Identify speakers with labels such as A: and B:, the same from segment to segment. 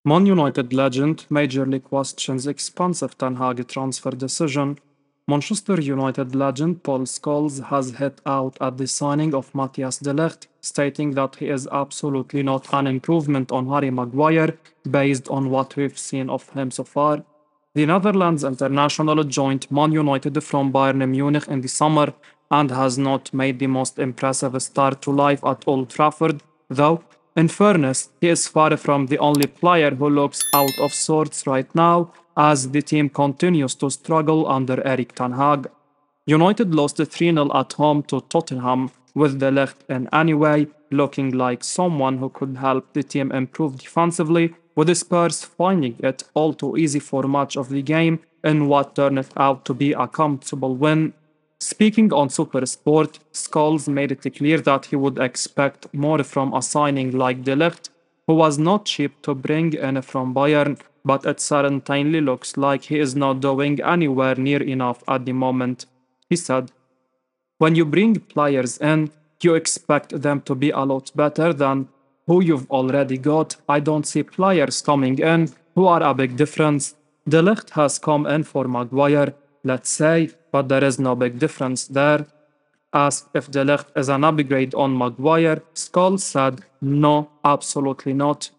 A: Man United legend majorly questions expensive Ten Hag transfer decision. Manchester United legend Paul Scholes has hit out at the signing of Matthias de Ligt, stating that he is absolutely not an improvement on Harry Maguire based on what we've seen of him so far. The Netherlands international joined Man United from Bayern Munich in the summer and has not made the most impressive start to life at Old Trafford, though, in fairness, he is far from the only player who looks out of sorts right now as the team continues to struggle under Erik Ten Hag. United lost 3-0 at home to Tottenham, with De Ligt in any way looking like someone who could help the team improve defensively, with the Spurs finding it all too easy for much of the game in what turned out to be a comfortable win. Speaking on Supersport, Scholes made it clear that he would expect more from a signing like De Ligt, who was not cheap to bring in from Bayern, but it certainly looks like he is not doing anywhere near enough at the moment. He said, when you bring players in, you expect them to be a lot better than who you've already got. I don't see players coming in who are a big difference. De Ligt has come in for Maguire, let's say, but there is no big difference there. Asked if De Ligt is an upgrade on Maguire, Scholes said, no, absolutely not.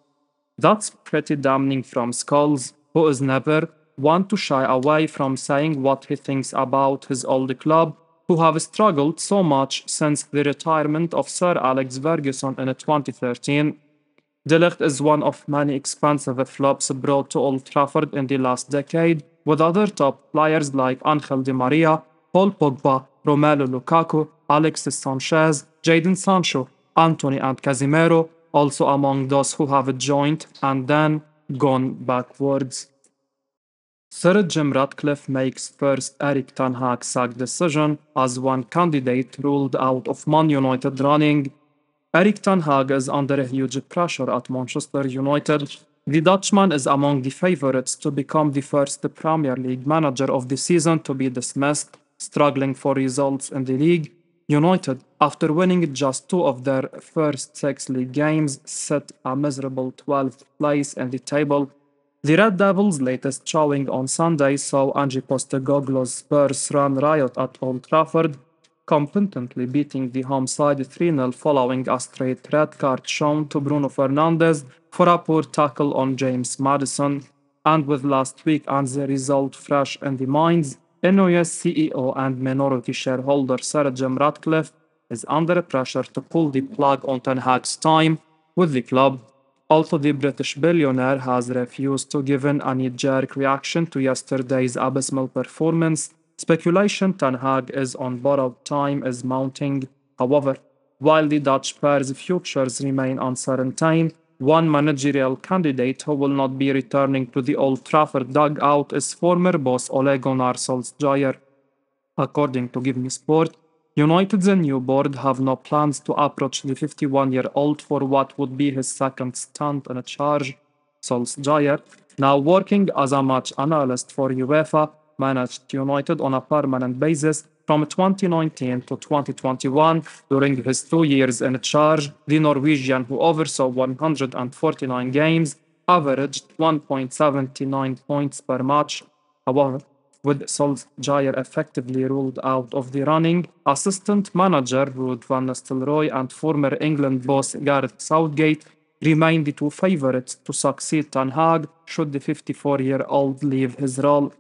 A: That's pretty damning from Scholes, who is never one to shy away from saying what he thinks about his old club, who have struggled so much since the retirement of Sir Alex Ferguson in 2013. De Ligt is one of many expensive flops brought to Old Trafford in the last decade, with other top players like Angel Di Maria, Paul Pogba, Romelu Lukaku, Alexis Sanchez, Jadon Sancho, Anthony and Casemiro also among those who have joined and then gone backwards. Sir Jim Ratcliffe makes first Erik Ten Hag sack decision as one candidate ruled out of Man United running. Erik Ten Hag is under a huge pressure at Manchester United. The Dutchman is among the favourites to become the first Premier League manager of the season to be dismissed, struggling for results in the league. United, after winning just two of their first six league games, set a miserable 12th place in the table. The Red Devils' latest showing on Sunday saw Ange Postecoglou's Spurs run riot at Old Trafford, competently beating the home side 3-0 following a straight red card shown to Bruno Fernandes for a poor tackle on James Maddison. And with last week and the result fresh in the minds, NOS CEO and minority shareholder Sir Jim Ratcliffe is under pressure to pull the plug on Ten Hag's time with the club. Also, the British billionaire has refused to give a knee-jerk reaction to yesterday's abysmal performance. Speculation Ten Hag is on borrowed time is mounting. However, while the Dutch pair's futures remain uncertain, one managerial candidate who will not be returning to the Old Trafford dugout is former boss Ole Gunnar Solskjaer. According to Give Me Sport, United's new board have no plans to approach the 51-year-old for what would be his second stint in charge. Solskjaer, now working as a match analyst for UEFA, managed United on a permanent basis from 2019 to 2021. During his 2 years in charge, the Norwegian, who oversaw 149 games, averaged 1.79 points per match. However, with Solskjaer effectively ruled out of the running, assistant manager Ruud van Nistelrooy and former England boss Gareth Southgate remain the two favourites to succeed Ten Hag should the 54-year-old leave his role.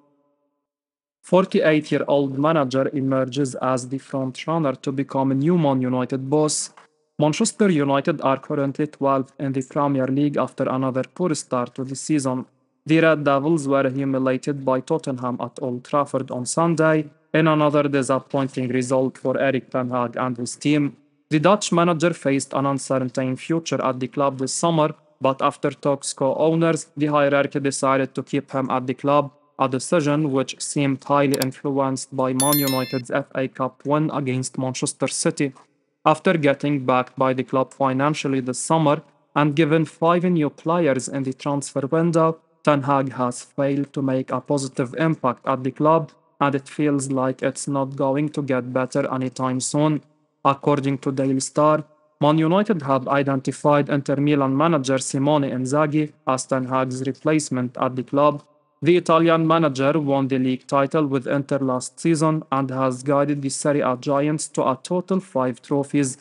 A: 48-year-old manager emerges as the front-runner to become a new Man United boss. Manchester United are currently 12th in the Premier League after another poor start to the season. The Red Devils were humiliated by Tottenham at Old Trafford on Sunday in another disappointing result for Erik Ten Hag and his team. The Dutch manager faced an uncertain future at the club this summer, but after talks co-owners, the hierarchy decided to keep him at the club, a decision which seemed highly influenced by Man United's FA Cup win against Manchester City. After getting backed by the club financially this summer and given 5 new players in the transfer window, Ten Hag has failed to make a positive impact at the club, and it feels like it's not going to get better anytime soon. According to Daily Star, Man United have identified Inter Milan manager Simone Inzaghi as Ten Hag's replacement at the club. The Italian manager won the league title with Inter last season and has guided the Serie A giants to a total 5 trophies.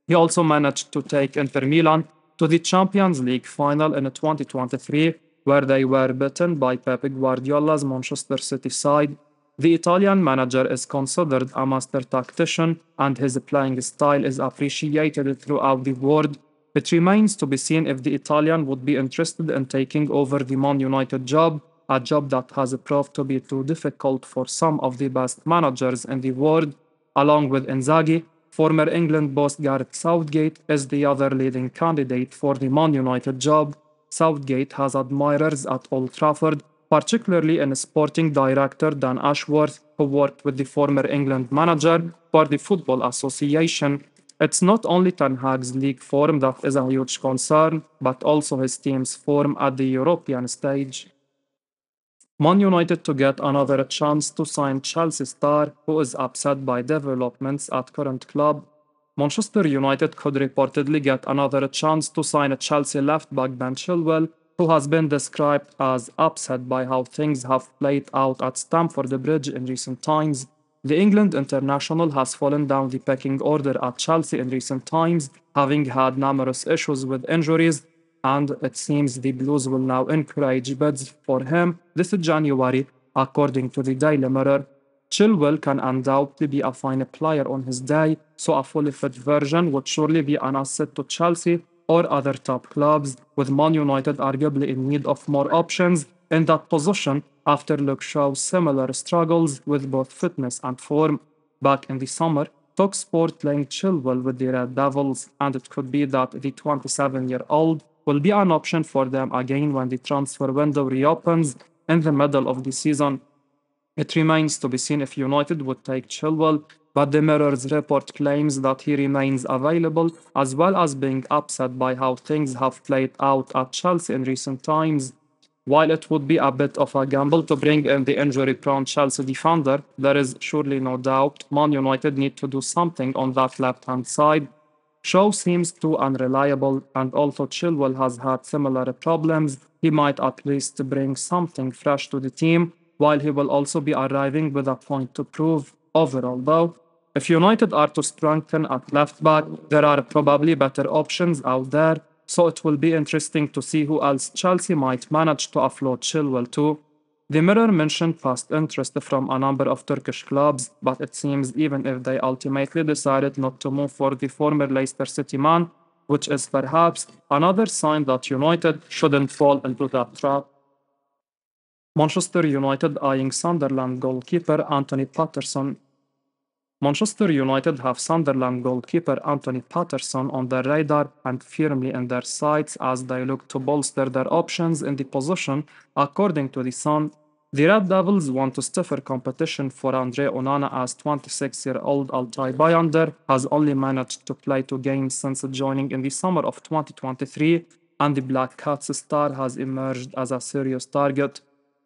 A: He also managed to take Inter Milan to the Champions League final in 2023, where they were beaten by Pep Guardiola's Manchester City side. The Italian manager is considered a master tactician, and his playing style is appreciated throughout the world. It remains to be seen if the Italian would be interested in taking over the Man United job, a job that has proved to be too difficult for some of the best managers in the world. Along with Inzaghi, former England boss Gareth Southgate is the other leading candidate for the Man United job. Southgate has admirers at Old Trafford, particularly in sporting director Dan Ashworth, who worked with the former England manager for the Football Association. It's not only Ten Hag's league form that is a huge concern, but also his team's form at the European stage. Man United to get another chance to sign Chelsea star who is upset by developments at current club. Manchester United could reportedly get another chance to sign a Chelsea left back Ben Chilwell, who has been described as upset by how things have played out at Stamford Bridge in recent times. The England international has fallen down the pecking order at Chelsea in recent times, having had numerous issues with injuries, and it seems the Blues will now encourage bids for him this January, according to the Daily Mirror. Chilwell can undoubtedly be a fine player on his day, so a fully fit version would surely be an asset to Chelsea or other top clubs, with Man United arguably in need of more options in that position after Luke Shaw's similar struggles with both fitness and form. Back in the summer, TalkSport linked Chilwell with the Red Devils, and it could be that the 27-year-old will be an option for them again when the transfer window reopens in the middle of the season. It remains to be seen if United would take Chilwell, but the Mirror's report claims that he remains available, as well as being upset by how things have played out at Chelsea in recent times. While it would be a bit of a gamble to bring in the injury-prone Chelsea defender, there is surely no doubt Man United need to do something on that left-hand side. Shaw seems too unreliable, and although Chilwell has had similar problems, he might at least bring something fresh to the team, while he will also be arriving with a point to prove. Overall, though, if United are to strengthen at left back, there are probably better options out there, so it will be interesting to see who else Chelsea might manage to offload Chilwell to. The Mirror mentioned past interest from a number of Turkish clubs, but it seems even if they ultimately decided not to move for the former Leicester City man, which is perhaps another sign that United shouldn't fall into that trap. Manchester United eyeing Sunderland goalkeeper Anthony Patterson. Manchester United have Sunderland goalkeeper Anthony Patterson on their radar and firmly in their sights as they look to bolster their options in the position, according to The Sun. The Red Devils want to stiffer competition for Andre Onana as 26-year-old Altay Bayındır has only managed to play 2 games since joining in the summer of 2023, and the Black Cats star has emerged as a serious target.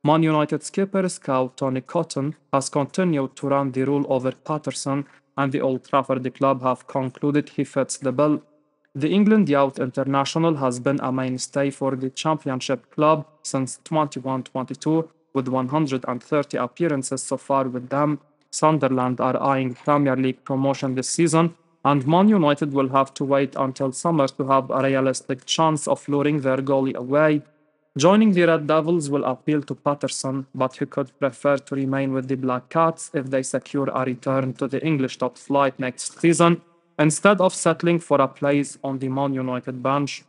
A: Man United skipper scout Tony Cotton has continued to run the rule over Patterson, and the Old Trafford club have concluded he fits the bill. The England Youth International has been a mainstay for the Championship club since 21-22, with 130 appearances so far with them. Sunderland are eyeing Premier League promotion this season, and Man United will have to wait until summer to have a realistic chance of luring their goalie away. Joining the Red Devils will appeal to Patterson, but he could prefer to remain with the Black Cats if they secure a return to the English top flight next season, instead of settling for a place on the Man United bench.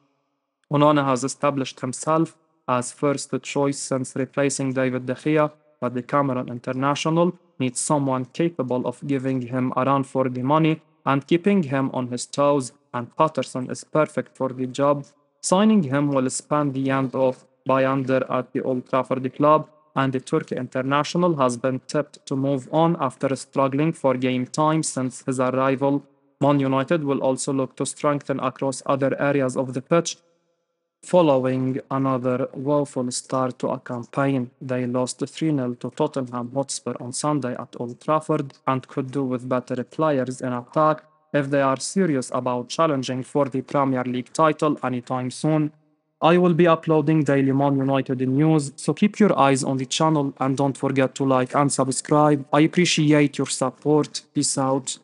A: Onana has established himself as first choice since replacing David De Gea, but the Cameroon international needs someone capable of giving him a run for the money and keeping him on his toes, and Patterson is perfect for the job. Signing him will span the end of Bayındır at the Old Trafford club, and the Turkey international has been tipped to move on after struggling for game time since his arrival. Man United will also look to strengthen across other areas of the pitch. Following another woeful start to a campaign, they lost 3-0 to Tottenham Hotspur on Sunday at Old Trafford and could do with better players in attack. if they are serious about challenging for the Premier League title anytime soon. I will be uploading daily Man United news, so keep your eyes on the channel and don't forget to like and subscribe. I appreciate your support. Peace out.